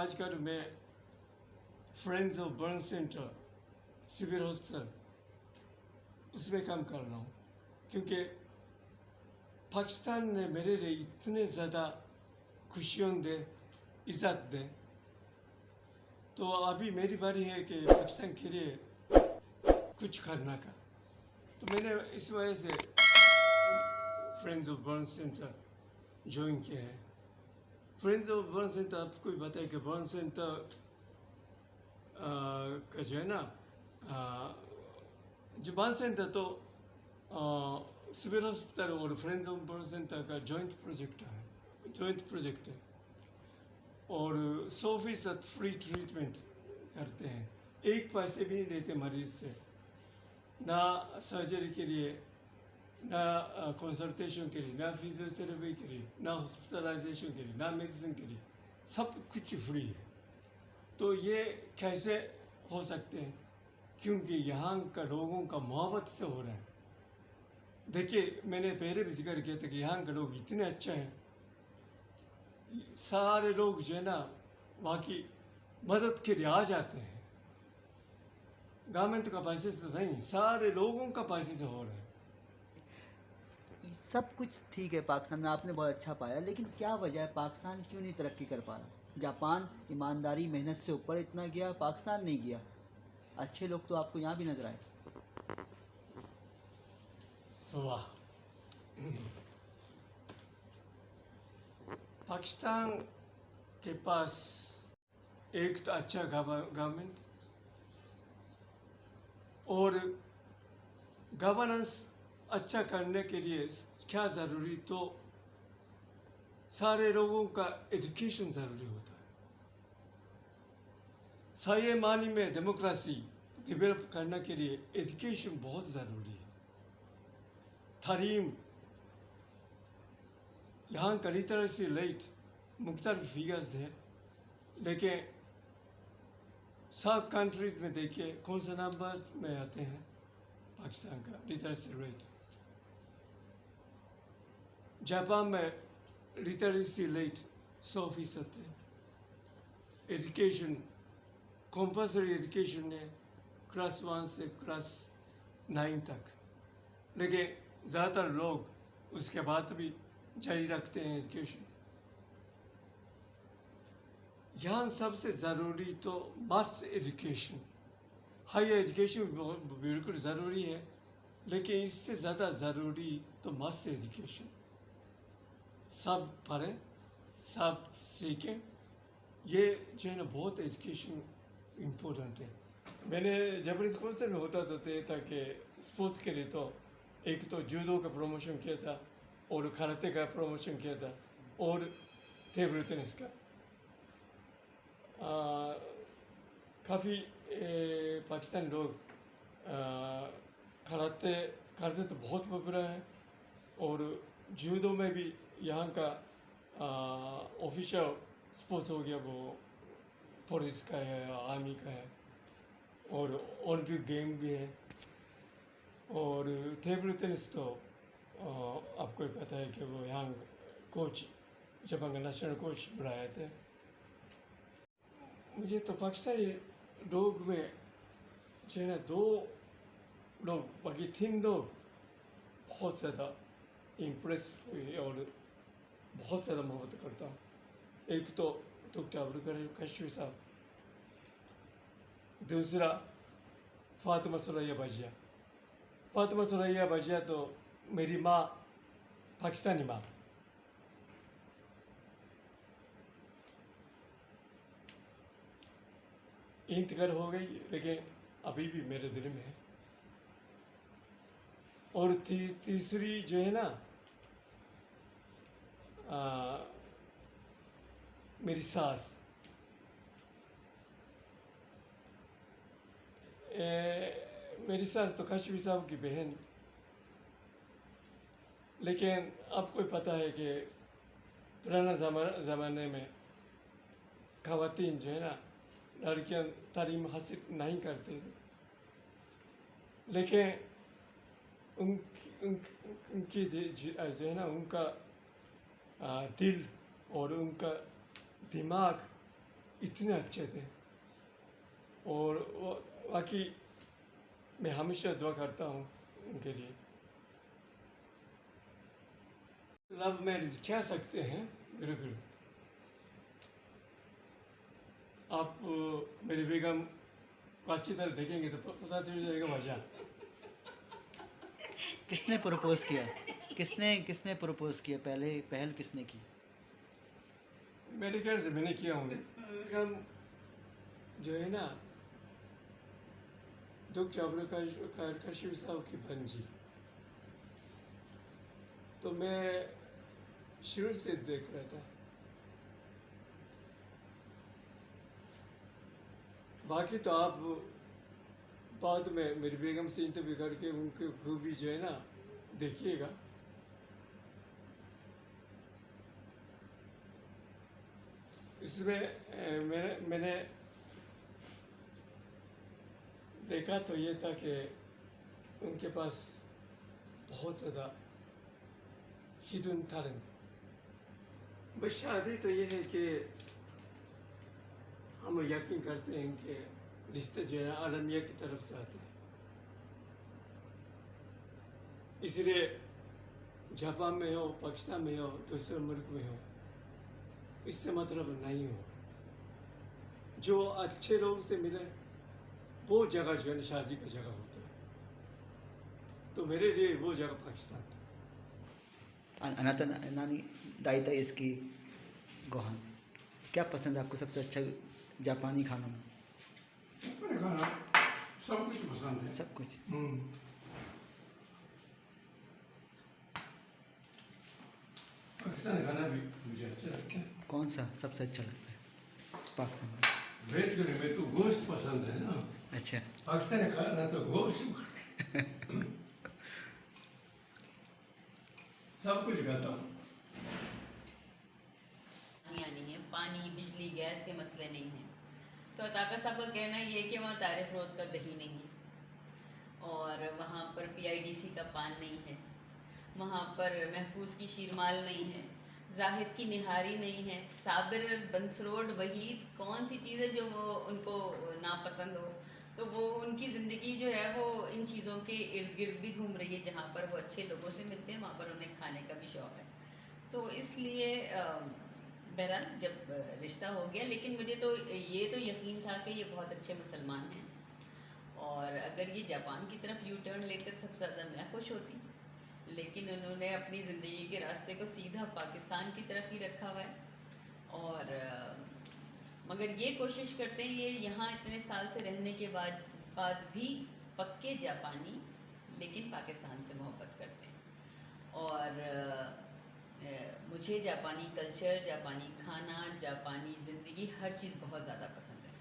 आजकल मैं friends of burn centre civil hospital उसमें काम कर रहा हूँ, क्योंकि पाकिस्तान ने मेरे लिए इतने ज़्यादा खुशियों दे, इज़्ज़त दे, तो अभी मेरी बारी है कि पाकिस्तान के लिए कुछ करने का। तो मैंने इस वजह से friends of burn centre join किया है। फ्रेंड्स ऑफ बर्न सेंटर आपको बताया कि बर्न सेंटर का जो है ना, जो बर्न सेंटर तो सिविल हॉस्पिटल और फ्रेंड्स ऑफ बर्न सेंटर का जॉइंट प्रोजेक्ट है और 100% फ्री ट्रीटमेंट करते हैं। एक पैसे भी नहीं लेते मरीज से, ना सर्जरी के लिए, ना कंसल्टेशन के लिए, ना फिजियोथेरेपी के लिए, ना हॉस्पिटलाइजेशन के लिए, ना मेडिसिन के लिए, सब कुछ फ्री है। तो ये कैसे हो सकते हैं? क्योंकि यहाँ का लोगों का मोहब्बत से हो रहा है। देखिए, मैंने पहले भी जिक्र किया था कि यहाँ के लोग इतने अच्छे हैं, सारे लोग जो है ना वहाँ की मदद के लिए आ जाते हैं। गवर्नमेंट का पैसे से नहीं, सारे लोगों का पैसे से हो रहा है। सब कुछ ठीक है पाकिस्तान में, आपने बहुत अच्छा पाया, लेकिन क्या वजह है पाकिस्तान क्यों नहीं तरक्की कर पा रहा? जापान ईमानदारी मेहनत से ऊपर इतना गया, पाकिस्तान नहीं गया। अच्छे लोग तो आपको यहाँ भी नजर आए। वाह, पाकिस्तान के पास एक तो अच्छा गवर्नमेंट और गवर्नेंस अच्छा करने के लिए क्या ज़रूरी, तो सारे लोगों का एजुकेशन ज़रूरी होता है। सही मानी में डेमोक्रेसी डेवलप करने के लिए एजुकेशन बहुत ज़रूरी है। तालीम, यहाँ का लिटरेसी रेट मुख्तलिफ फिगर्स है, लेकिन सब कंट्रीज़ में देखिए कौन सा नंबर्स में आते हैं पाकिस्तान का लिटरेसी रेट। जापान में लिटरेसी रेट 100% है। एजुकेशन, कंपल्सरी एजुकेशन है क्लास 1 से क्लास 9 तक, लेकिन ज़्यादातर लोग उसके बाद भी जारी रखते हैं एजुकेशन। यहाँ सबसे ज़रूरी तो मास एजुकेशन, हाई एजुकेशन बिल्कुल ज़रूरी है, लेकिन इससे ज़्यादा ज़रूरी तो मास एजुकेशन। सब पढ़ें, सब सीखें, ये जो है ना बहुत एजुकेशन इम्पोर्टेंट है। मैंने जापानीज काउंसिल में होता था कि स्पोर्ट्स के लिए तो एक तो जूडो का प्रमोशन किया था और कराटे का प्रमोशन किया था और टेबल टेनिस का। काफ़ी पाकिस्तानी लोग कराटे तो बहुत पॉपुलर है और जूडो में भी यहाँ का ऑफिशियल स्पोर्ट्स हो गया, वो पुलिस का है, आर्मी का है और ओलंपिक गेम भी है। और टेबल टेनिस तो आपको पता है कि वो यहाँ कोच, जापान का नेशनल कोच बुलाए थे। मुझे तो पाकिस्तानी लोग में जो है ना 2 लोग, बाकी 3 लोग बहुत ज़्यादा इम्प्रेस हुए और बहुत ज़्यादा मोहब्बत करता हूँ। एक तो डॉक्टर अब्दुल कश्मीर साहब, दूसरा फातिमा सुरैया भजिया। फातिमा सुरैया भजिया तो मेरी माँ, पाकिस्तानी माँ। इंतकाल हो गई, लेकिन अभी भी मेरे दिल में है। और तीसरी जो है ना मेरी सास, मेरी सास तो कश्मीर साहब की बहन, लेकिन आपको पता है कि पुराना ज़माने में ख़वातीन जो है ना, लड़कियां तालीम हासिल नहीं करती थी, लेकिन उनकी जो है ना, उनका दिल और उनका दिमाग इतने अच्छे थे। और बाकी मैं हमेशा दुआ करता हूँ उनके लिए। लव मैरिज कह सकते हैं, बिल्कुल। आप मेरी बेगम को अच्छी तरह देखेंगे तो पता चल जाएगा वजह। किसने प्रपोज किया? किसने प्रपोज किया? पहल किसने की? मेरे ख्याल से मैंने किया हूँ। हम जो है ना, दुख चावल का शिव साहब की पंजी, तो मैं शुरू से देख रहा था। बाकी तो आप बाद में मेरी बेगम से इंटरव्यू करके उनकी खूबी जो है ना देखिएगा। इसमें मैंने देखा तो ये था कि उनके पास बहुत ज़्यादा हिडन टैलेंट। बस शादी तो ये है कि हम यकीन करते हैं कि रिश्ते जो है आलमिया की तरफ से आते हैं, इसलिए जापान में हो, पाकिस्तान में हो, दूसरे मुल्क में हो, इससे मतलब नहीं हो। जो अच्छे लोग से मिले वो जगह जो है शादी का जगह होता है। तो मेरे लिए वो जगह पाकिस्तान था। अनाथ नानी दाइता इसकी गोहान, क्या पसंद है आपको सबसे अच्छा जापानी खानों में? खाना सब कुछ पसंद है। सब कुछ। पाकिस्तानी खाना भी मुझे अच्छा लगता है। कौन सा सबसे अच्छा लगता है पाकिस्तान में? वेज करे में तो गोश्त पसंद है ना। अच्छा। पाकिस्तानी खाना तो गोश्त सब कुछ खाता हूँ। नहीं है, पानी बिजली गैस के मसले नहीं हैं। तो अताका साहब का कहना ये है कि वहाँ तारिफ रोड का दही नहीं है, और वहाँ पर PIDC का पान नहीं है, वहाँ पर महफूज की शीरमाल नहीं है, जाहिद की निहारी नहीं है, साबिर बंसरोड वहीद कौन सी चीज़ है जो वो उनको नापसंद हो। तो वो उनकी ज़िंदगी जो है वो इन चीज़ों के इर्द गिर्द भी घूम रही है। जहाँ पर वो अच्छे लोगों से मिलते हैं वहाँ पर उन्हें खाने का भी शौक़ है। तो इसलिए बहरहाल जब रिश्ता हो गया, लेकिन मुझे तो ये तो यकीन था कि ये बहुत अच्छे मुसलमान हैं, और अगर ये जापान की तरफ यू टर्न लेते तो सबसे ज़्यादा मैं खुश होती। लेकिन उन्होंने अपनी ज़िंदगी के रास्ते को सीधा पाकिस्तान की तरफ ही रखा हुआ है, और मगर ये कोशिश करते हैं, ये यहाँ इतने साल से रहने के बाद भी पक्के जापानी, लेकिन पाकिस्तान से मोहब्बत करते हैं। और मुझे जापानी कल्चर, जापानी खाना, जापानी ज़िंदगी, हर चीज़ बहुत ज़्यादा पसंद है।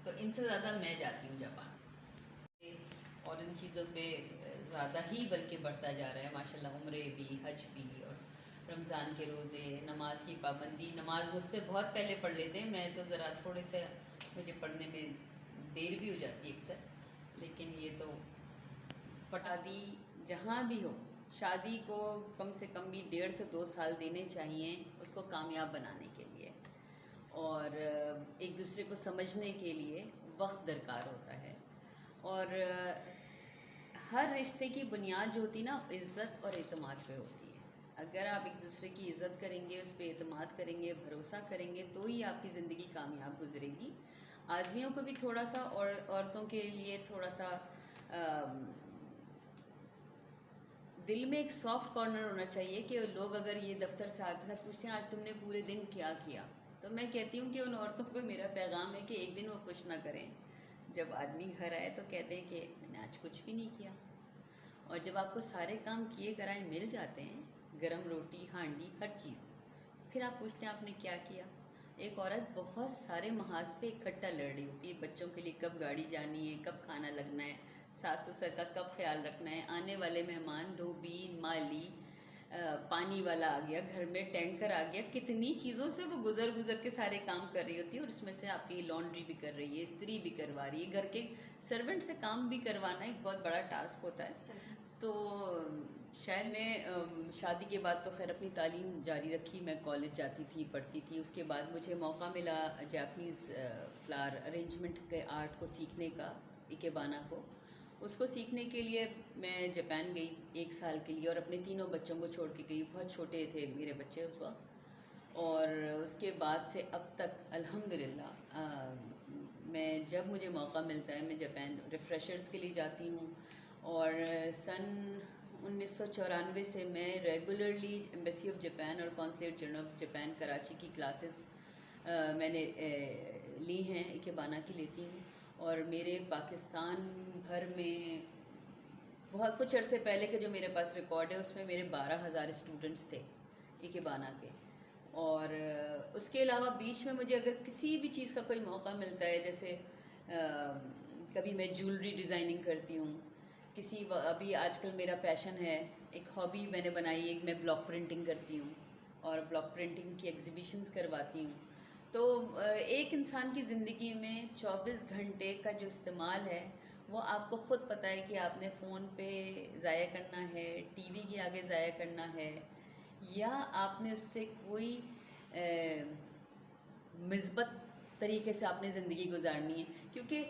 तो इनसे ज़्यादा मैं जाती हूँ जापान, और इन चीज़ों पे ज़्यादा ही बल्कि बढ़ता जा रहा है माशाल्लाह। उम्रे भी, हज भी, और रमज़ान के रोज़े, नमाज की पाबंदी। नमाज मुझसे बहुत पहले पढ़ लेते हैं, मैं तो ज़रा थोड़े से मुझे पढ़ने में देर भी हो जाती है अक्सर, लेकिन ये तो फटादी जहाँ भी हो, शादी को कम से कम भी 1.5 से 2 साल देने चाहिए उसको कामयाब बनाने के लिए, और एक दूसरे को समझने के लिए वक्त दरकार होता है। और हर रिश्ते की बुनियाद जो होती है ना, इज़्ज़त और एतमाद पे होती है। अगर आप एक दूसरे की इज़्ज़त करेंगे, उस पर एतमाद करेंगे, भरोसा करेंगे, तो ही आपकी ज़िंदगी कामयाब गुजरेगी। आदमियों को भी थोड़ा सा, और औरतों के लिए थोड़ा सा दिल में एक सॉफ्ट कॉर्नर होना चाहिए कि लोग अगर ये दफ्तर से आते साथ पूछते हैं आज तुमने पूरे दिन क्या किया, तो मैं कहती हूँ कि उन औरतों को मेरा पैगाम है कि एक दिन वो कुछ ना करें। जब आदमी घर आए तो कहते हैं कि मैंने आज कुछ भी नहीं किया। और जब आपको सारे काम किए कराए मिल जाते हैं, गरम रोटी, हांडी, हर चीज़, फिर आप पूछते हैं आपने क्या किया। एक औरत बहुत सारे महाज पे इकट्ठा लड़ रही होती है, बच्चों के लिए कब गाड़ी जानी है, कब खाना लगना है, सास ससुर का कब ख्याल रखना है, आने वाले मेहमान, धोबी, माली, पानी वाला आ गया, घर में टैंकर आ गया, कितनी चीज़ों से वो गुजर के सारे काम कर रही होती है। और उसमें से आपकी लॉन्ड्री भी कर रही है, इस्त्री भी करवा रही है, घर के सर्वेंट से काम भी करवाना एक बहुत बड़ा टास्क होता है। तो शायद मैं शादी के बाद तो खैर अपनी तालीम जारी रखी, मैं कॉलेज जाती थी, पढ़ती थी। उसके बाद मुझे मौका मिला जापानीज़ फ्लावर अरेंजमेंट के आर्ट को सीखने का, इकेबाना को। उसको सीखने के लिए मैं जापान गई 1 साल के लिए, और अपने 3 बच्चों को छोड़ के गई। बहुत छोटे थे मेरे बच्चे उस वक्त। और उसके बाद से अब तक अल्हम्दुलिल्लाह मैं जब मुझे मौका मिलता है मैं जापान रिफ़्रेशर्स के लिए जाती हूँ। और सन 1994 से मैं रेगुलरली एम्बेसी ऑफ जापान और consulate general of Japan Karachi की क्लासेस मैंने ली हैं, इकेबाना की लेती हूँ। और मेरे पाकिस्तान भर में बहुत कुछ अरसे पहले के जो मेरे पास रिकॉर्ड है उसमें मेरे 12,000 स्टूडेंट्स थे इकेबाना के। और उसके अलावा बीच में मुझे अगर किसी भी चीज़ का कोई मौका मिलता है, जैसे कभी मैं ज्वेलरी डिज़ाइनिंग करती हूँ, अभी आजकल मेरा पैशन है, एक हॉबी मैंने बनाई, एक मैं ब्लॉक प्रिंटिंग करती हूँ और ब्लॉक प्रिंटिंग की एग्जीबिशंस करवाती हूँ। तो एक इंसान की ज़िंदगी में 24 घंटे का जो इस्तेमाल है वो आपको ख़ुद पता है कि आपने फ़ोन पे ज़ाया करना है, टीवी के आगे ज़ाया करना है, या आपने उससे कोई मिस्बत तरीके से आपने ज़िंदगी गुजारनी है, क्योंकि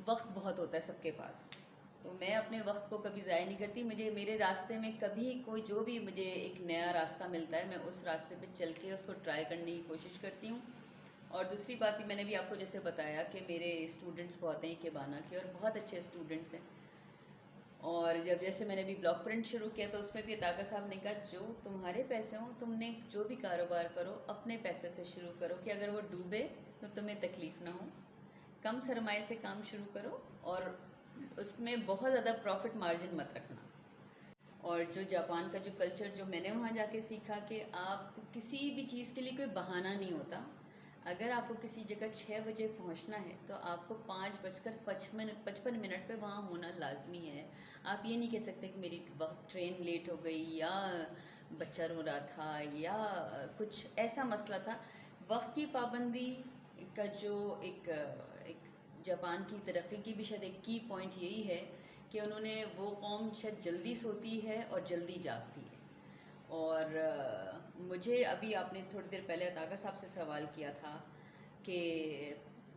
वक्त बहुत होता है सबके पास। तो मैं अपने वक्त को कभी ज़ाया नहीं करती। मुझे मेरे रास्ते में कभी कोई जो भी मुझे एक नया रास्ता मिलता है मैं उस रास्ते पे चल के उसको ट्राई करने की कोशिश करती हूँ। और दूसरी बात ही मैंने भी आपको जैसे बताया कि मेरे स्टूडेंट्स बहुत हैं इकेबाना के, और बहुत अच्छे स्टूडेंट्स हैं। और जब जैसे मैंने भी ब्लॉक प्रिंट शुरू किया तो उसमें भी अताका साहब ने कहा जो तुम्हारे पैसे हों, तुमने जो भी कारोबार करो अपने पैसे से शुरू करो, कि अगर वो डूबे तो तुम्हें तकलीफ़ ना हो। कम सरमाए से काम शुरू करो और उसमें बहुत ज़्यादा प्रॉफिट मार्जिन मत रखना। और जो जापान का जो कल्चर जो मैंने वहाँ जाके सीखा कि आप किसी भी चीज़ के लिए कोई बहाना नहीं होता। अगर आपको किसी जगह 6 बजे पहुँचना है तो आपको 5:55 पे वहाँ होना लाजमी है। आप ये नहीं कह सकते कि मेरी ट्रेन लेट हो गई, या बच्चा रो रहा था, या कुछ ऐसा मसला था। वक्त की पाबंदी का जो एक जापान की तरक्की की भी शायद एक की पॉइंट यही है कि उन्होंने वो कौम शायद जल्दी सोती है और जल्दी जागती है। और मुझे अभी आपने थोड़ी देर पहले अताका साहब से सवाल किया था कि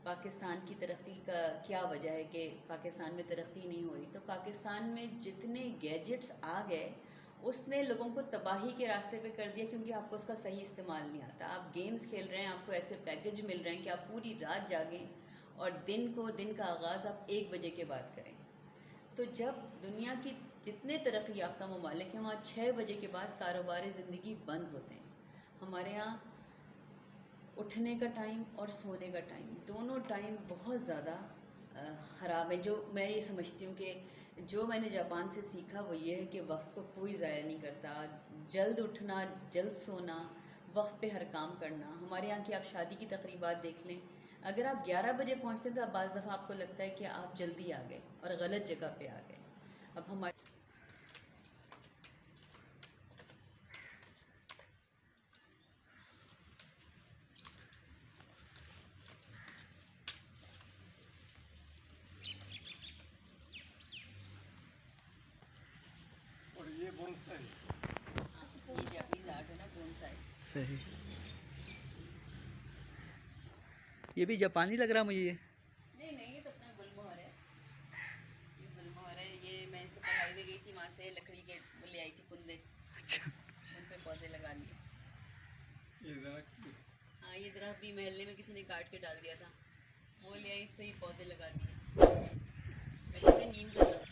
पाकिस्तान की तरक्की का क्या वजह है कि पाकिस्तान में तरक्की नहीं हो रही। तो पाकिस्तान में जितने गैजेट्स आ गए उसने लोगों को तबाही के रास्ते पे कर दिया, क्योंकि आपको उसका सही इस्तेमाल नहीं आता। आप गेम्स खेल रहे हैं, आपको ऐसे पैकेज मिल रहे हैं कि आप पूरी रात जागें और दिन का आगाज़ आप 1 बजे के बाद करें। तो जब दुनिया की जितने तरक्की याफ्ता ममालिक हैं वहाँ 6 बजे के बाद कारोबारी ज़िंदगी बंद होते हैं। हमारे यहाँ उठने का टाइम और सोने का टाइम, दोनों टाइम बहुत ज़्यादा ख़राब है। जो मैं ये समझती हूँ कि जो मैंने जापान से सीखा वो ये है कि वक्त को कोई ज़ाया नहीं करता। जल्द उठना, जल्द सोना, वक्त पे हर काम करना। हमारे यहाँ की आप शादी की तकरीबात देख लें, अगर आप 11 बजे पहुँचते हैं तो बाज़ दफ़ा आपको लगता है कि आप जल्दी आ गए और गलत जगह पे आ गए। अब हमारे और ये बोनसाई, ये जापानीज़ आर्ट है ना, बोनसाई। सही। ये भी जापानी लग रहा मुझे। नहीं ये तो अपना गुलमोहर है। ये गुलमोहर है। ये मैं सुपर हाईवे गई थी, वहाँ से लकड़ी के वो ले आई थी कुंदे। अच्छा। उन पे पौधे लगा लिए। ये दरख्त हाँ, ये दरख्त भी महल्ले में किसी ने काट के डाल दिया था, वो ले आई, इस पे ही पौधे लगा दिए। वैसे तो नीम का दरख्त